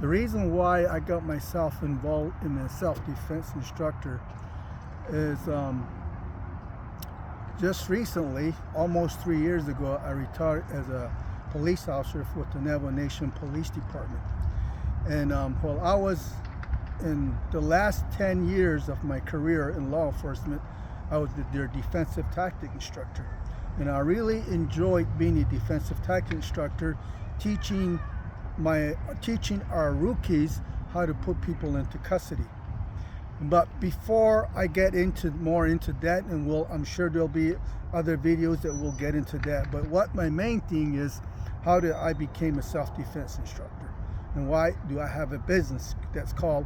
The reason why I got myself involved in a self-defense instructor is just recently, almost 3 years ago, I retired as a police officer with the Navajo Nation Police Department. And while I was in the last 10 years of my career in law enforcement, I was their defensive tactic instructor. And I really enjoyed being a defensive tactic instructor, teaching our rookies how to put people into custody. But before I get more into that, and I'm sure there'll be other videos that will get into that, but what my main thing is, how did I became a self-defense instructor, and why do I have a business that's called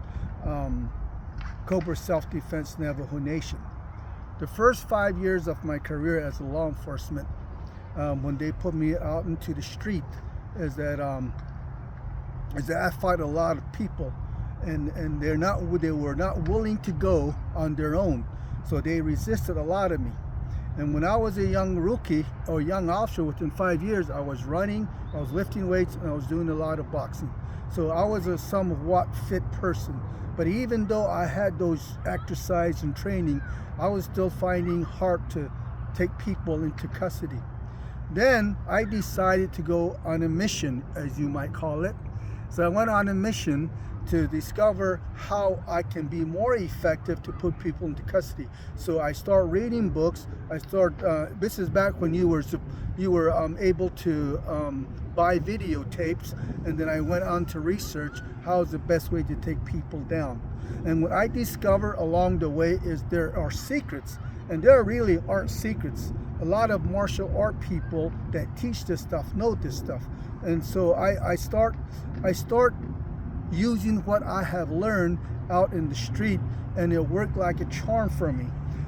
Cobra Self-Defense Navajo Nation. The first 5 years of my career as a law enforcement, when they put me out into the street, is that I fought a lot of people, and they were not willing to go on their own, so they resisted a lot of me. And when I was a young rookie or young officer, within 5 years, I was running, I was lifting weights, and I was doing a lot of boxing. So I was a somewhat fit person. But even though I had those exercise and training, I was still finding hard to take people into custody. Then I decided to go on a mission, as you might call it. So I went on a mission to discover how I can be more effective to put people into custody. So I start reading books. This is back when you were able to buy videotapes, and then I went on to research how is the best way to take people down. And what I discovered along the way is there are secrets, and there really aren't secrets. A lot of martial art people that teach this stuff know this stuff. And so I start using what I have learned out in the street, and it worked like a charm for me.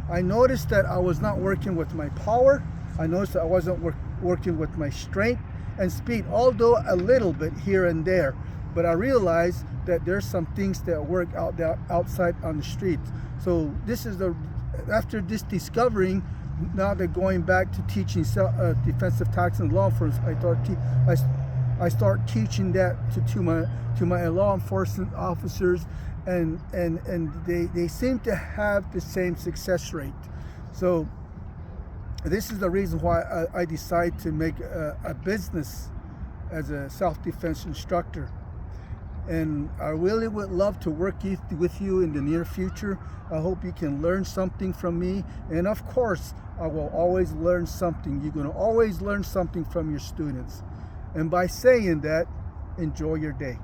I noticed that I was not working with my power. I noticed that I wasn't working with my strength and speed, although a little bit here and there. But I realized that there's some things that work outside on the streets. So after this discovering, now they're going back to teaching defensive tactics and law enforcement. I start teaching that to my law enforcement officers, and they seem to have the same success rate. So this is the reason why I decided to make a business as a self-defense instructor. And I really would love to work with you in the near future. I hope you can learn something from me. And of course, I will always learn something. You're going to always learn something from your students. And by saying that, enjoy your day.